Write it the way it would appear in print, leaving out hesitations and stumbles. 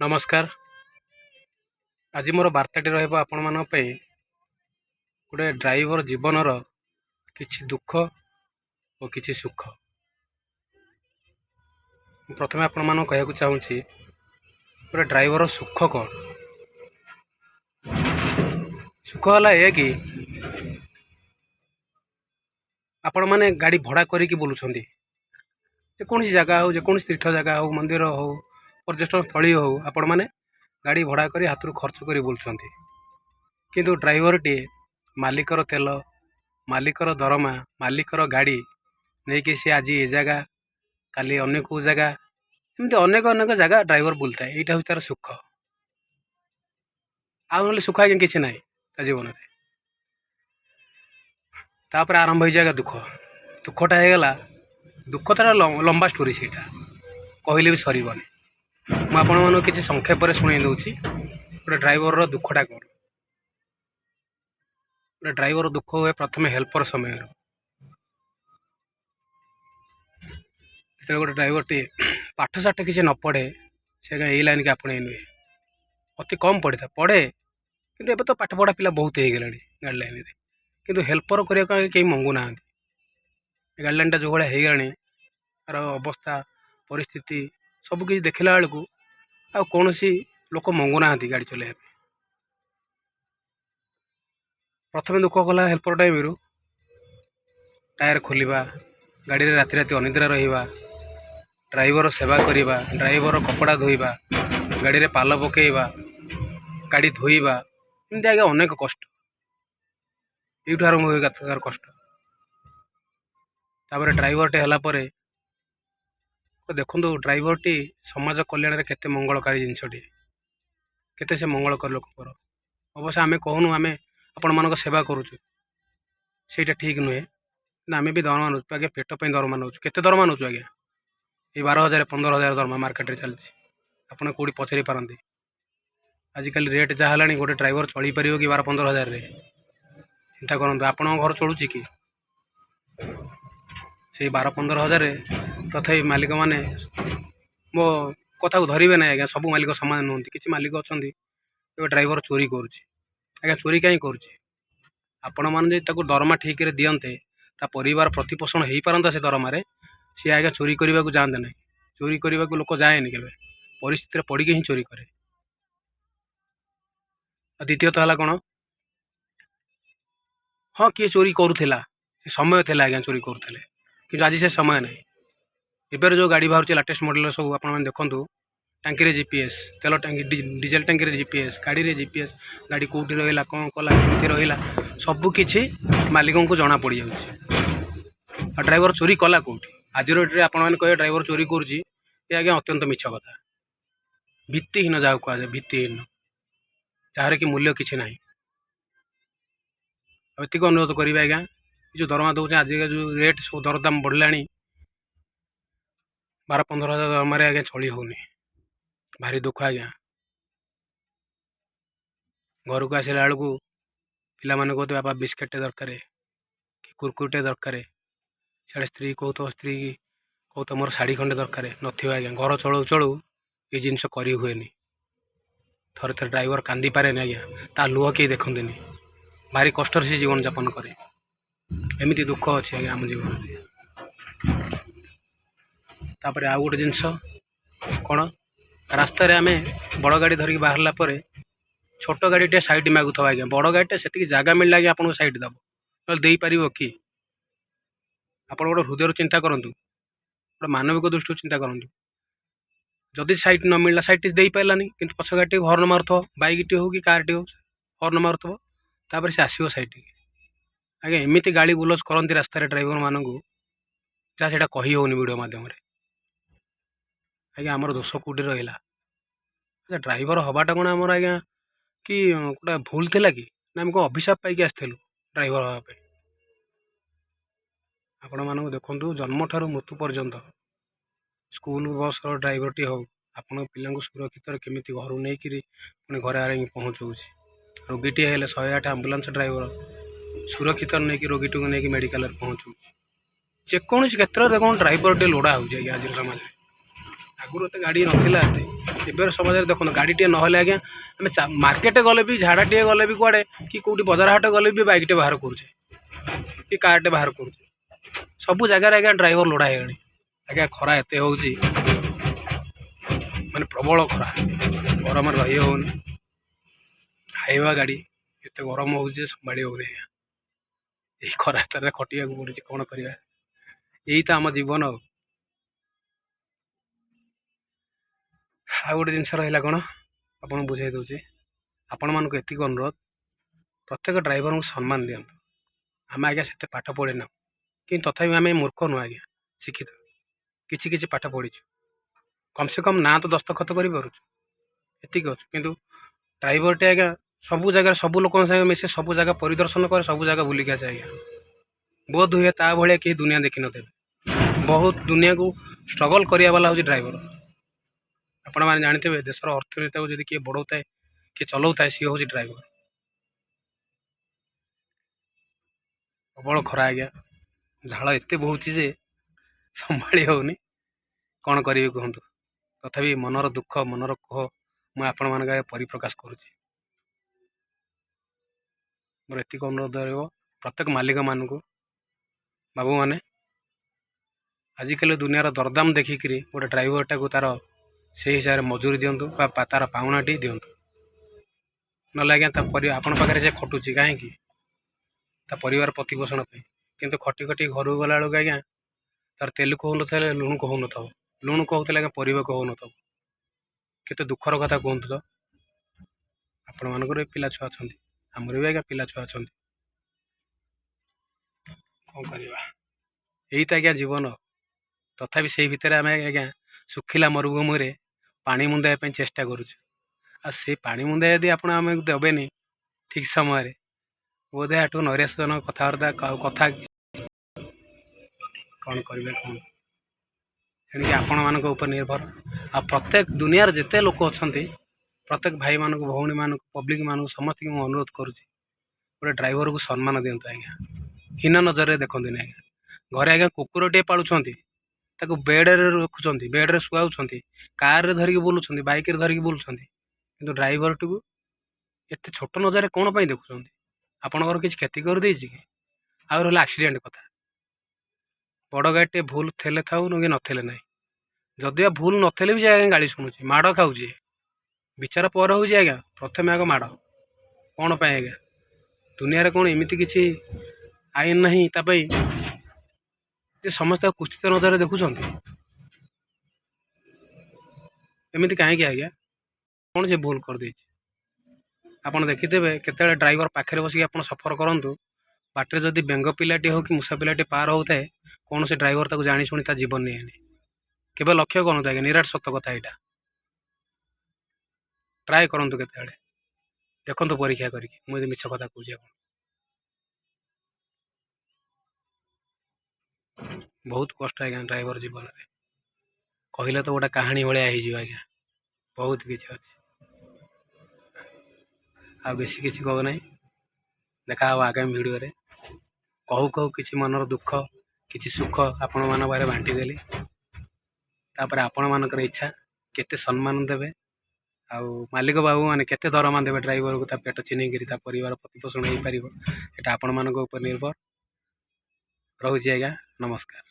नमस्कार। आज मोर वार्ताटी रोटे ड्राइवर जीवनर किछि दुख और किछि सुख। प्रथमे आपण मानक कहूँ चाहूँगी गोटे ड्राइवर सुख कौन। सुख है कि आपण मैंने गाड़ी भड़ा करिकी बोलुछंती जेकोसी जगह हो जेकोसी तीर्थ जगह हो मंदिर हो पर्यटन स्थली हो आपण मैंने गाड़ी भड़ा करी हाथ खर्च कर बोलुछंती किंतु ड्राइवरटी मालिकर तेल मालिकर दरमा मालिकर गाड़ी नहीं कि सी आज ये जगह काली अनेक जगह एमती अनेक अनेक जगह ड्राइवर बुलता है। यहाँ हूँ तार सुख। आउ सुख आज्ञा किसी ना जीवन में तापर आरंभ हो जाएगा दुख। दुखटा होगला दुख तो लंबा स्टोरी से कहले भी सरबनी। मुझे किसी संक्षेप शुणी दूसरी गोटे ड्राइवर दुखटा कौन। गोटे ड्राइवर दुख हुए प्रथम हेल्पर समय जो गोटे ड्राइवर टी पाठ साठ किसी न पढ़े से यही लाइन के आपणे नुहे अति कम पढ़ी था पढ़े कि तो पाठ पढ़ा पिला बहुत हो गला गाड़ी लाइन में किंतु हेल्पर करने कहीं मंगुना गाड़ी लाइन जो भाई हो गला तार अवस्था परिस्थिति सबकि देखला बेलू आ कौन सी लोक मंगुना गाड़ी चलैया। प्रथम दुख कला हेल्पर टाइम रू टायर खोलिबा गाड़ी रे राति राति अनिद्रा रहिबा ड्राइवर सेवा करिबा ड्राइवर कपड़ा धोइबा गाड़ी रे पाल पकेइबा गाड़ी धोइबा एमती आगे अनेक कष्ट यूँ आरंभ हुए तार कष्ट। तापर ड्राइवर टे हला परे देखो ड्राइवर टी समाज कल्याण रे केते मंगलकारी जिनसटी केते से मंगलकर लोक अवश्य आमे कहूनु आमे आपण मानक सेवा करूछु सेटा ठीक नुहे आमे भी दरमा नौचु आगे पेट पे दरमा नौचु केते दरमा नौचु आगे ये 12,000 15,000 दरमा मार्केट रे चलछि आपण कोडी पचरी पारंती। आजिकल रेट जहाँ है गोटे ड्राइवर चली पार कि 12-15,000 रे चिंता करूँ आपण घर चलुची कि से 12-15,000 तथापि मालिक मैंने मो कथा को धरवे ना आज्ञा सब मालिक सामान नुहति किसी मालिक अच्छा ड्राइवर चोरी करुच्ची आज्ञा चोरी कहीं करुच्ची आपण मैंने दरमा ठीक रे दियंते ता परिवार प्रतिपोषण हो पारंता से दरमा सी आज्ञा चोरी करने को जाते ना चोरी करने को लोक जाए के परिस्थिति पड़ के ही चोरी करे। द्वितीयतः है कौन हाँ किए चोरी करूला समय थे आज्ञा चोरी करुले कि आज से समय ना एबार जो गाड़ी बाहर लाटेस्ट मॉडल सब आप देखो टांकी रे जीपीएस तेल टांकी डीजेल टांकी रे जीपीएस गाड़ी रे जीपीएस गाड़ी कौटी रहा कौन कला कमी रहा सबकि मालिकों को जना पड़ जाऊँगी। ड्राइवर चोरी कला कौटी आज रेट्रे आपने कहे ड्राइवर चोरी करुच्ची आज्ञा अत्यंत मिछ कथा भित्तिहीन जहाँ कहुए भित्तिहीन जार कि मूल्य किसी ना। एतिक अनुरोध करेंगे आज्ञा जो दरमा दौर आज जो रेट सब दरदाम बढ़ला 12-15,000 दरमार आज्ञा चली होनी भारी दुख आज्ञा। घर को आसला बेलू पिला माने कहते बापा बिस्केट दरकार कि कुरकुरे दरकार साढ़े स्त्री कहते स्त्री कहते मोर शाढ़ी खंडे दरकार नथिबा आज्ञा घर चलू चलू ये जिनस करी हुए थरे थरे ड्राइवर कांदी पारे आज्ञा ता लुह कहीं देखते भारी कष्ट से जीवन यापन करे एमती दुख अच्छे आज्ञा आम जीवन में। तापर आउ गोटे जिनस कौन रास्तार आम बड़ गाड़ी धरिकी बाहरला पर छोट गाड़ी टे साइड मागुवा आज्ञा बड़ गाड़ी से जगह मिलला आज्ञा आपको साइड दब ना दे पार कि आप गोटे हृदय चिंता करूँ गोटे मानविक दृष्टि चिंता करूँ जदि साइड न मिलला साइड दे पारानी कि पछ गाड़ी हर्न मारुव बैक टी हो कि कार टी हो हर्न मारुव तापर से आसो साइड आज्ञा एमती गाड़ी बुलस करती रास्त ड्राइवर मानक जहाँ से कही होनी वीडियो मध्यम आज्ञा आमर दोष कौटी रहा ड्राइवर हवाटा कौन आमर आज्ञा कि गोटे भूल थिला कि ना आम अभिशाप पाई आसलु ड्राइवर हाँपे आपण मानक देखु जन्म ठार मृत्यु पर्यंत स्कूल बस ड्राइवर टी हो आपण पिला सुरक्षित केमी घर नहीं पुणी घर आगे पहुँचाऊँ रोगीटे हेल्ले 108 आंबुलांस ड्राइवर सुरक्षित नहीं कि रोगी को लेकिन मेडिकल पहुँचाऊँ जेकोसी क्षेत्र में देखो ड्राइवर टे लोड़ा हो आज समाज आगुरी एत गाड़ी नाला एबर समाज देखो गाड़ीटे ना आज्ञा आम मार्केट गले भी झाड़ाटे गले भी कड़े कि कौटी बजार हाट गले भी बाइकटे बाहर करुचे कि कारटे बाहर करुचे सबू जगार आज्ञा ड्राइवर लोड़ा है आज्ञा खरा एत हो माने प्रबल खरा गरम रही होनी हाइवा गाड़ी एत गरम हो संभाली हो यही खरा तार खटिया पड़े कौन करवा यही तो आम जीवन आ गोटे जिनस रहा कौन आपन बुझे दूसरे आपण मानक एतिक अनुरोध प्रत्येक ड्राइवर को सम्मान दिंतु आम आज्ञा से पाठ पढ़े ना कि तथापि आम मूर्ख नुह आज्ञा शिक्षित किसी किसी पाठ पढ़ीचु कम से कम ना तो दस्तखत कर अच्छु कि ड्राइवरटे आज्ञा सबू जगह सब लोक मिसे सब जगह परिदर्शन करे सब जगह बुलिक आसे आज्ञा बोध हुए ता भाया कहीं दुनिया देखी नथे बहुत दुनिया को स्ट्रगल करिया वाला हूँ ड्राइवर आपण मैंने जानते देशर अर्थनीति को जब किए बढ़ाऊ थाए किए चलाऊ थाए सी हूँ ड्राइवर प्रबल खरा आज्ञा झाड़ एत बहुत जे संभाली होनी कौन करेंगे कहतु तथापि मनर दुख मनर कह मुझे आपण मान परिप्रकाश करुच्ची मोर एतिक अनुरोध रहा प्रत्येक मालिक मान बाबू मैंने आजिकल दुनियार दरदाम देखिक गोटे ड्राइवरटा को तार से हिसाब से मजूरी दिंतु तार पाउनाटी दिंतु ना आज्ञा आपण पाखे खटुची कहीं परिवार प्रतिपोषण किंतु खटी खटी घर गला बेलू आज्ञा तार तेल कहू न लुण कहू न लुण कहते आज्ञा परिवा कहू न केते दुखर कथा कहतु तो आपण मानक पिला छुआ अच्छा आमर भी आज्ञा पिला छुआ अच्छा कौन करवा यही तो आज्ञा जीवन तथापि से भितर आम आज्ञा सुखिला मरुभूमि पानी मुंदाइप चेष्टा करुचु से पानी मुंदा यदि आप देवेनि ठीक समय बोधे आठू नैराश्यजनक कथबार्ता कथा कौन करेंगे कौन तेणिक आपण मान निर्भर आ प्रत्येक दुनियार जिते लोक अच्छा प्रत्येक भाई मान भौणी मान पब्लिक मान समस्त मुझे अनुरोध करुच्ची गोटे ड्राइवर को सम्मान दिंतु आज्ञा हीन नजर देखते आज्ञा घरे आज्ञा कुकुरटे पालुंट ताको बेड्रे रखुंट बेड्रे शुआउंट कार धरिकी बुलूँ बाइक धरिकी बुलूँ कि ड्राइवर टी एत छोट नजर कौन पर देखुं आपणकर किसी क्षति कर देछि कि आउ रहा एक्सीडेंट कथा बड़ गाड़ीटे भूल थे था कि नथिले ना जदि भूल नथिले भी आज्ञा गाड़ी शुणुची माड़ खाऊे विचार पर हो आज्ञा प्रथम आग माड़ कौन पाए आज्ञा दुनिया कौन एमती किसी आईन नहीं तापाई जे समस्त कुचित नजर देखुं एमती कहीं आज्ञा कौन से भूल कर दे आपड़ देखिथे केत ड्राइवर पाखे बसिक आप सफर करूँ बाटे जदि बेंग पिलाटे हो कि मूषा पिलाटे पार होता है कौन से ड्राइवर ताको जानी शुणी ता जीवन नहीं केवल लक्ष्य करूँ आज्ञा निराट सत कथा यहाँ ट्राए करूँ केत देखु परीक्षा करके मुझे मिछ कथा कहे बहुत कष्ट आज्ञा ड्राइवर जीवन में कहले तो गोटे कहानी भाया आज्ञा बहुत किसी अच्छे आ बेसी किसी कह ना देखा आगामी वीडियो रे कहू कहू किसी मनर दुख किसी सुख आपण मान बारे बांटीदेली तापर आपण मानकर इच्छा केते सम्मान देवे आउ मालिक बाबू मैंने केते दरमा देवे ड्राइवर को पेट चिन्ह परिवार प्रतिपोषण हो पार यहाँ आपण मान निर्भर रोचे आज्ञा नमस्कार।